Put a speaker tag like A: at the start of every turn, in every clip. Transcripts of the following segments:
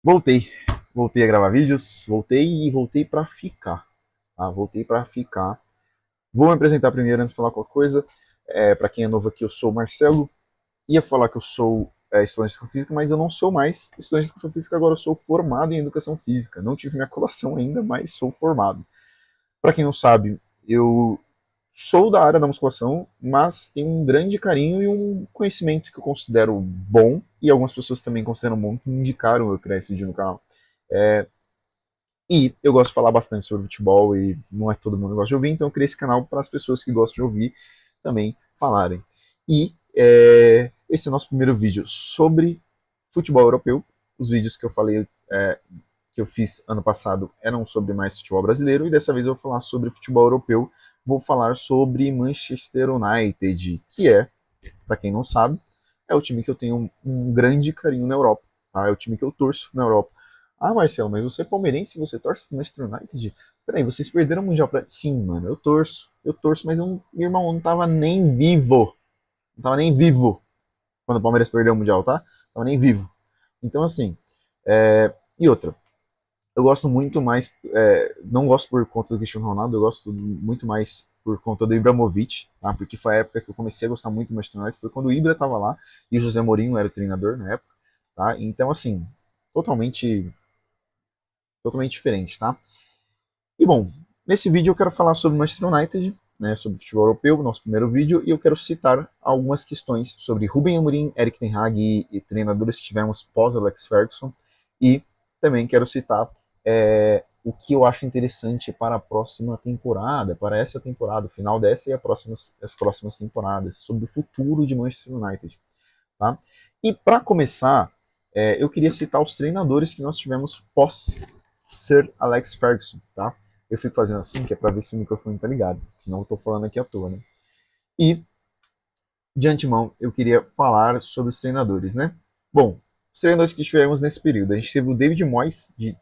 A: Voltei. Voltei a gravar vídeos, voltei pra ficar. Tá? Voltei pra ficar. Vou me apresentar primeiro antes de falar qualquer coisa. Pra quem é novo aqui, eu sou o Marcelo. Ia falar que eu sou estudante de educação física, mas eu não sou mais estudante de educação física, agora eu sou formado em educação física. Não tive minha colação ainda, mas sou formado. Pra quem não sabe, eu sou da área da musculação, mas tenho um grande carinho e um conhecimento que eu considero bom, e algumas pessoas também consideram bom, que me indicaram eu criar esse vídeo no canal. E eu gosto de falar bastante sobre futebol e não é todo mundo que gosta de ouvir, então eu criei esse canal para as pessoas que gostam de ouvir também falarem. E esse é o nosso primeiro vídeo sobre futebol europeu. Os vídeos que eu falei, que eu fiz ano passado eram sobre mais futebol brasileiro, e dessa vez eu vou falar sobre futebol europeu. Vou falar sobre Manchester United, que é, para quem não sabe, é o time que eu tenho um grande carinho na Europa. Tá? É o time que eu torço na Europa. Ah, Marcelo, mas você é palmeirense e você torce pro Manchester United? Peraí, vocês perderam o Mundial pra... Sim, mano, eu torço, mas eu, meu irmão, eu não tava nem vivo. Não tava nem vivo quando o Palmeiras perdeu o Mundial, tá? Não tava nem vivo. Então, assim, e outra, eu gosto muito mais, não gosto por conta do Cristiano Ronaldo, eu gosto muito mais por conta do Ibrahimovic, tá? Porque foi a época que eu comecei a gostar muito do Manchester United, foi quando o Ibra tava lá e o José Mourinho era o treinador na época, tá? Então, assim, totalmente, totalmente diferente, tá? E bom, nesse vídeo eu quero falar sobre o Manchester United, né, sobre futebol europeu, nosso primeiro vídeo, e eu quero citar algumas questões sobre Ruben Amorim, Erik ten Hag e treinadores que tivemos pós Alex Ferguson, e também quero citar o que eu acho interessante para a próxima temporada, para essa temporada, o final dessa e as próximas temporadas, sobre o futuro de Manchester United. Tá? E para começar, eu queria citar os treinadores que nós tivemos pós Sir Alex Ferguson, tá? Eu fico fazendo assim, que é para ver se o microfone tá ligado, senão eu tô falando aqui à toa, né? E, de antemão, eu queria falar sobre os treinadores, né? Bom, os treinadores que tivemos nesse período, a gente teve o David Moyes, de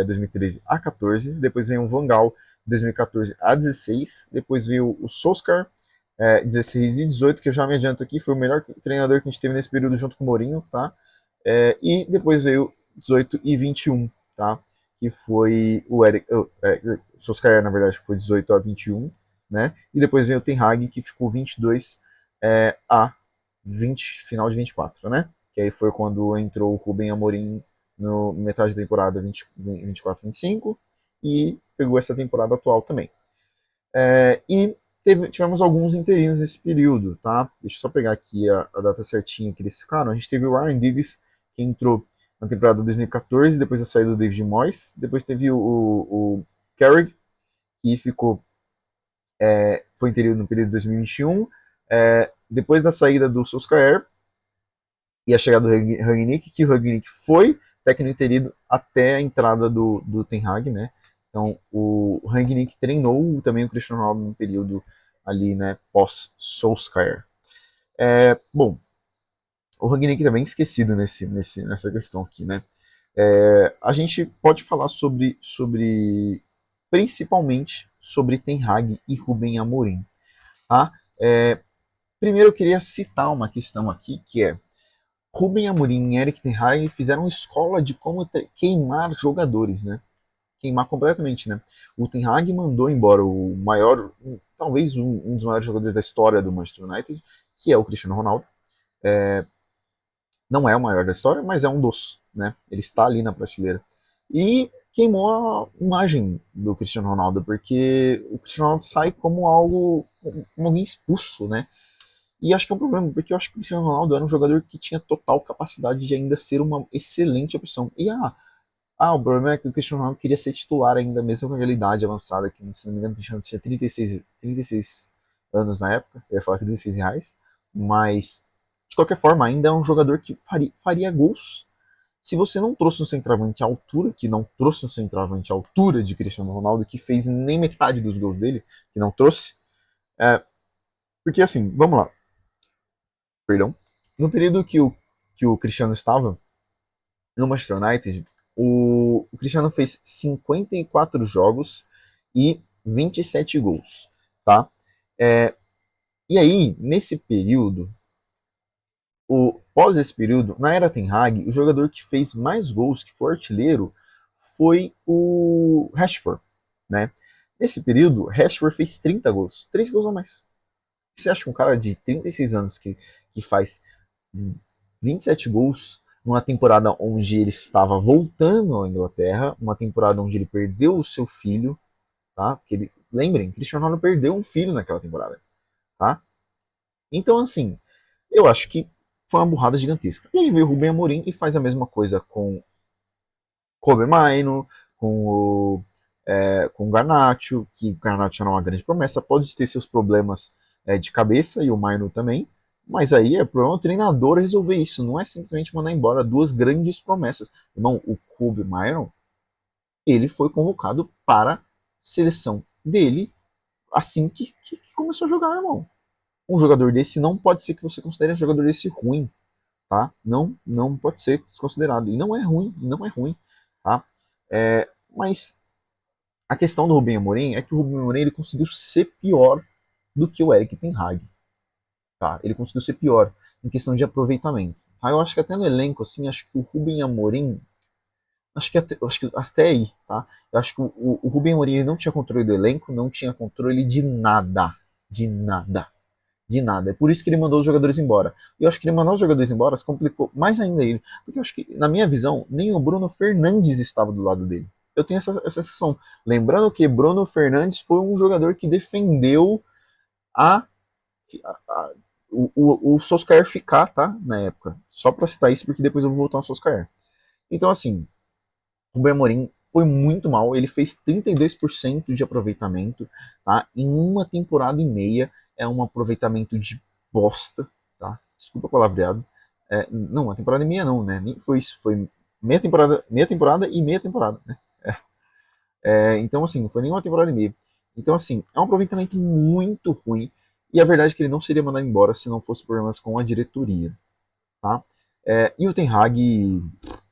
A: 2013 a 14, depois veio o Van Gaal, de 2014 a 16, depois veio o Solskjaer, 16 e 18, que eu já me adianto aqui, foi o melhor treinador que a gente teve nesse período junto com o Mourinho, tá? E depois veio 18 e 21, tá? Que foi o Eric, Solskjaer, na verdade, que foi 18 a 21, né? E depois veio o Ten Hag, que ficou 22 a 20, final de 24, né? Que aí foi quando entrou o Rubem Amorim no metade da temporada 24, 25 e pegou essa temporada atual também. E tivemos alguns interinos nesse período, tá? Deixa eu só pegar aqui a data certinha que eles ficaram. A gente teve o Ryan Giggs, que entrou na temporada 2014, depois da saída do David Moyes. Depois teve o Carrick, que foi interino no período de 2021. Depois da saída do Solskjaer e a chegada do Rangnick, que o Rangnick foi técnico interino até a entrada do Ten Hag, né? Então, o Rangnick treinou também o Cristiano Ronaldo no período ali, né, pós-Solskjaer. Bom, o Rangnick também é esquecido nessa questão aqui, né? A gente pode falar principalmente sobre Ten Hag e Rubem Amorim, tá? Primeiro eu queria citar uma questão aqui, que é Rubem Amorim e Erik ten Hag fizeram escola de como queimar jogadores, né? Queimar completamente, né? O Ten Hag mandou embora o maior, talvez um dos maiores jogadores da história do Manchester United, que é o Cristiano Ronaldo. Não é o maior da história, mas é um dos, né? Ele está ali na prateleira. E queimou a imagem do Cristiano Ronaldo, porque o Cristiano Ronaldo sai como algo, como alguém expulso, né? E acho que é um problema, porque eu acho que o Cristiano Ronaldo era um jogador que tinha total capacidade de ainda ser uma excelente opção. O problema é que o Cristiano Ronaldo queria ser titular ainda, mesmo com a idade avançada, que se não me engano o Cristiano tinha 36 anos na época, eu ia falar 36 reais, mas de qualquer forma ainda é um jogador que faria gols. Se você não trouxe um centroavante à altura, que não trouxe um centroavante à altura de Cristiano Ronaldo, que fez nem metade dos gols dele, que não trouxe, porque assim, vamos lá, perdão, no período que o Cristiano estava no Manchester United, o Cristiano fez 54 jogos e 27 gols, tá? É, e aí, nesse período, Pós esse período, na era Ten Hag, o jogador que fez mais gols, que foi artilheiro, foi o Rashford, né? Nesse período, Rashford fez 30 gols, 3 gols a mais. Você acha que um cara de 36 anos que faz 27 gols numa temporada onde ele estava voltando à Inglaterra, uma temporada onde ele perdeu o seu filho, tá? Porque ele, lembrem, Cristiano Ronaldo perdeu um filho naquela temporada, tá? Então, assim, eu acho que foi uma burrada gigantesca. E aí veio o Rubem Amorim e faz a mesma coisa com Kobe Maino, com o Garnacho, que o Garnacho era uma grande promessa, pode ter seus problemas de cabeça e o Maino também, mas aí é problema do treinador resolver isso, não é simplesmente mandar embora duas grandes promessas. Irmão, o Kobe Maino, ele foi convocado para a seleção dele assim que começou a jogar, irmão. Um jogador desse não pode ser que você considere um jogador desse ruim, tá? Não, não pode ser considerado. E não é ruim, não é ruim, tá? Mas a questão do Rubem Amorim é que o Rubem Amorim ele conseguiu ser pior do que o Eric Ten Hag, tá? Ele conseguiu ser pior em questão de aproveitamento. Tá? Eu acho que até no elenco, assim, acho que o Rubem Amorim, acho que até aí, tá? Eu acho que o Rubem Amorim ele não tinha controle do elenco, não tinha controle de nada, de nada. De nada. É por isso que ele mandou os jogadores embora. E eu acho que ele mandar os jogadores embora complicou mais ainda ele. Porque eu acho que, na minha visão, nem o Bruno Fernandes estava do lado dele. Eu tenho essa sensação. Lembrando que Bruno Fernandes foi um jogador que defendeu a, a o Solskjaer ficar, tá? Na época. Só pra citar isso, porque depois eu vou voltar no Solskjaer. Então, assim, o Rubem Amorim foi muito mal. Ele fez 32% de aproveitamento, tá? Em uma temporada e meia. É um aproveitamento de bosta, tá? Desculpa o palavreado. Não, uma temporada e meia não, né? Nem foi isso. Foi meia temporada e meia temporada, né? Então, assim, não foi nenhuma temporada e meia. Então, assim, é um aproveitamento muito ruim. E a verdade é que ele não seria mandado embora se não fosse problemas com a diretoria, tá? E o Ten Hag,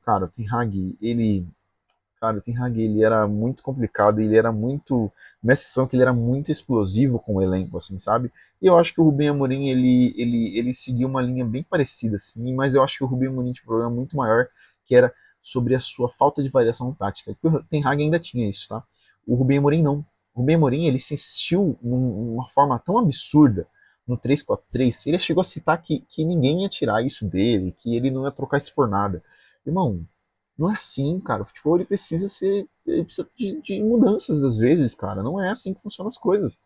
A: cara, o Ten Hag, Cara, o Ten Hag, ele era muito complicado, ele era muito... Minha sensação é que ele era muito explosivo com o elenco, assim, sabe? E eu acho que o Rubem Amorim, ele seguiu uma linha bem parecida, assim, mas eu acho que o Rubem Amorim tinha um problema muito maior, que era sobre a sua falta de variação tática. Porque o Ten Hag ainda tinha isso, tá? O Rubem Amorim não. O Rubem Amorim, ele se insistiu numa forma tão absurda no 3-4-3, ele chegou a citar que ninguém ia tirar isso dele, que ele não ia trocar isso por nada. Irmão, não é assim, cara. O futebol ele precisa ser. Ele precisa de mudanças às vezes, cara. Não é assim que funcionam as coisas.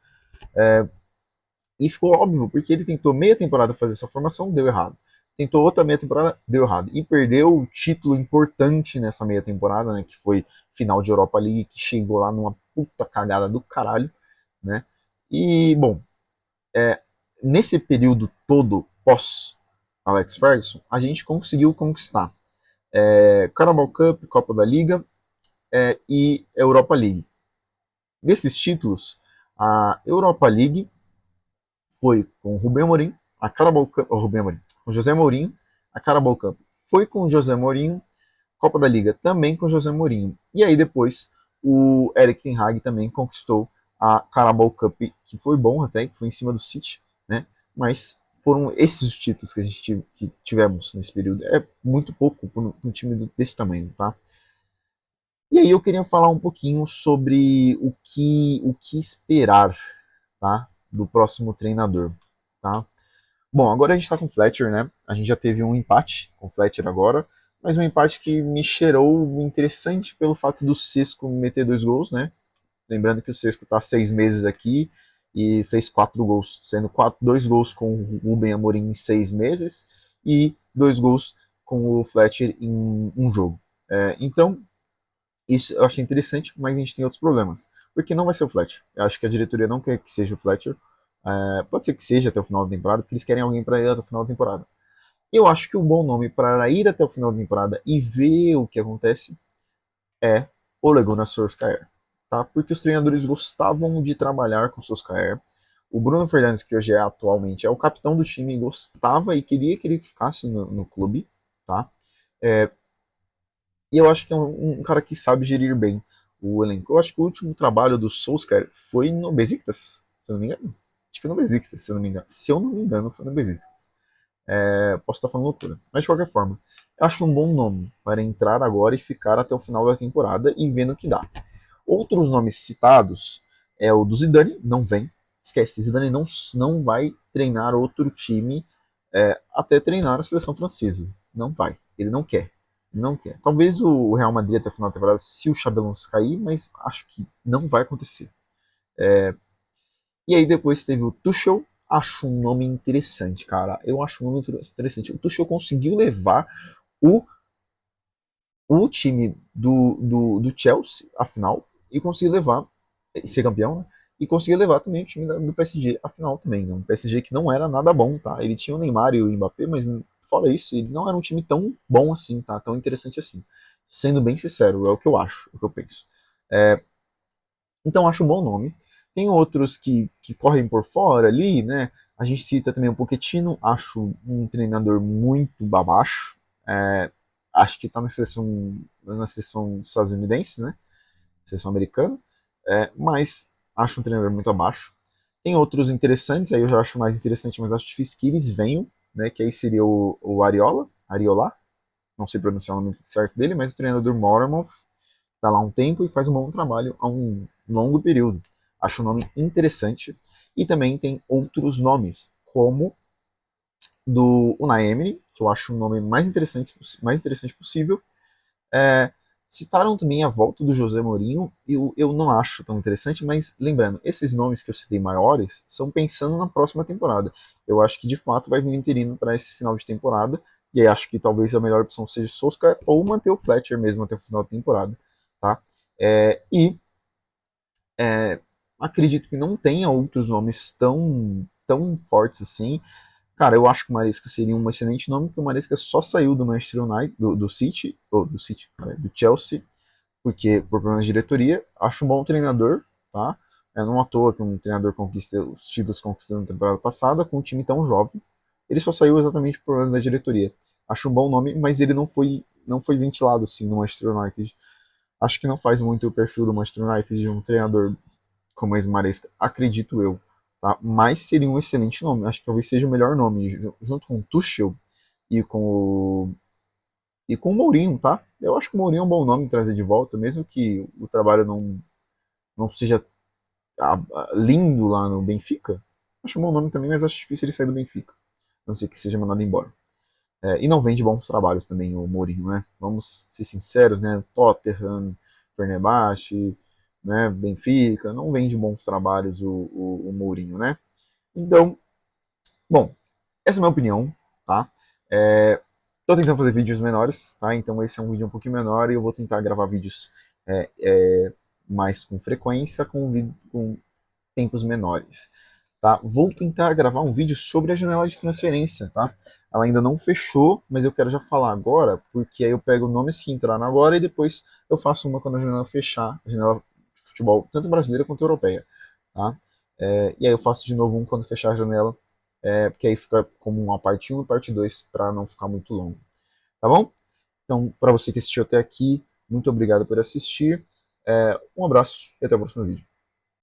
A: E ficou óbvio, porque ele tentou meia temporada fazer essa formação, deu errado. Tentou outra meia temporada, deu errado. E perdeu o título importante nessa meia temporada, né? Que foi final de Europa League, que chegou lá numa puta cagada do caralho, né? E, bom, nesse período todo pós Alex Ferguson, a gente conseguiu conquistar Carabao Cup, Copa da Liga e Europa League. Desses títulos, a Europa League foi com o Rubem Amorim, a Carabao Cup, oh, Rubem Amorim, com José Mourinho, a Carabao Cup foi com o José Mourinho, Copa da Liga também com o José Mourinho. E aí depois o Eric Ten Hag também conquistou a Carabao Cup, que foi bom até, que foi em cima do City, né? Mas foram esses os títulos que a gente que tivemos nesse período. É muito pouco para um time desse tamanho, tá? E aí eu queria falar um pouquinho sobre o que esperar, tá, do próximo treinador, tá? Bom, agora a gente está com o Fletcher, né? A gente já teve um empate com o Fletcher agora, mas um empate que me cheirou interessante pelo fato do Sesco meter 2 gols, né? Lembrando que o Sesco está 6 meses aqui e fez 4 gols, sendo 2 gols com o Rubem Amorim em 6 meses e 2 gols com o Fletcher em um jogo. Então, isso eu achei interessante, mas a gente tem outros problemas. Porque não vai ser o Fletcher. Eu acho que a diretoria não quer que seja o Fletcher. Pode ser que seja até o final da temporada, porque eles querem alguém para ir até o final da temporada. Eu acho que um bom nome para ir até o final da temporada e ver o que acontece é Ole Gunnar Solskjaer. Tá? Porque os treinadores gostavam de trabalhar com o Solskjaer. O Bruno Fernandes, que hoje atualmente é o capitão do time, gostava e queria que ele ficasse no clube. Tá? É, e eu acho que é um cara que sabe gerir bem o elenco. Eu acho que o último trabalho do Solskjaer foi no Besiktas, se eu não me engano. Acho que foi no Besiktas, se eu não me engano. Se eu não me engano, foi no Besiktas. Posso estar falando loucura. Mas de qualquer forma, eu acho um bom nome para entrar agora e ficar até o final da temporada e vendo o que dá. Outros nomes citados é o do Zidane, não vem. Esquece, Zidane não vai treinar outro time até treinar a seleção francesa. Não vai. Ele não quer. Não quer. Talvez o Real Madrid até o final da temporada, se o Xabi Alonso cair, mas acho que não vai acontecer. E aí depois teve o Tuchel. Acho um nome interessante, cara. Eu acho um nome interessante. O Tuchel conseguiu levar o, o time do Chelsea à final e conseguiu levar, ser campeão, né? E conseguiu levar também o time do PSG à final também. Né? Um PSG que não era nada bom, tá? Ele tinha o Neymar e o Mbappé, mas fora isso, ele não era um time tão bom assim, tá? Tão interessante assim. Sendo bem sincero, é o que eu acho, é o que eu penso. É, então acho um bom nome. Tem outros que correm por fora ali, né? A gente cita também o Pochettino, acho um treinador muito babacho. Acho que está na seleção estadunidense, né? Seleção americana. Mas acho um treinador muito abaixo. Tem outros interessantes, aí eu já acho mais interessante, mas acho difícil que eles venham, né? Que aí seria o Ariola, não sei pronunciar o nome certo dele, mas o treinador Moramov está lá há um tempo e faz um bom trabalho há um longo período. Acho um nome interessante. E também tem outros nomes, como do Unai Emery, que eu acho um nome mais interessante possível. É, citaram também a volta do José Mourinho, e eu não acho tão interessante, mas lembrando, esses nomes que eu citei maiores são pensando na próxima temporada. Eu acho que de fato vai vir um interino para esse final de temporada, e aí acho que talvez a melhor opção seja o Solskjaer ou manter o Fletcher mesmo até o final da temporada. Tá? E acredito que não tenha outros nomes tão fortes assim. Cara, eu acho que o Maresca seria um excelente nome, porque o Maresca só saiu do Manchester United, do City, ou do City, do Chelsea, porque por problemas de diretoria. Acho um bom treinador, tá? Não à toa que um treinador conquista os títulos conquistados na temporada passada com um time tão jovem. Ele só saiu exatamente por problemas da diretoria. Acho um bom nome, mas ele não foi ventilado assim no Manchester United. Acho que não faz muito o perfil do Manchester United de um treinador como esse Maresca, acredito eu. Tá? Mas seria um excelente nome. Acho que talvez seja o melhor nome, junto com o Tuchel e com o Mourinho, tá? Eu acho que o Mourinho é um bom nome trazer de volta, mesmo que o trabalho não seja lindo lá no Benfica. Acho um bom nome também, mas acho difícil ele sair do Benfica. A não ser que seja mandado embora. E não vende bons trabalhos também o Mourinho, né? Vamos ser sinceros, né? Tottenham, Fenerbahçe, né? Benfica, não vende bons trabalhos o Mourinho, né? Então, bom, essa é a minha opinião, tá? Tô tentando fazer vídeos menores, tá? Então esse é um vídeo um pouquinho menor e eu vou tentar gravar vídeos mais com frequência, com tempos menores. Tá? Vou tentar gravar um vídeo sobre a janela de transferência, tá? Ela ainda não fechou, mas eu quero já falar agora, porque aí eu pego nomes que entraram agora e depois eu faço uma quando a janela fechar, a janela de futebol, tanto brasileira quanto europeia, tá? E aí eu faço de novo um quando fechar a janela, porque aí fica como uma parte 1 e parte 2 para não ficar muito longo, tá bom? Então, para você que assistiu até aqui, muito obrigado por assistir, um abraço e até o próximo vídeo.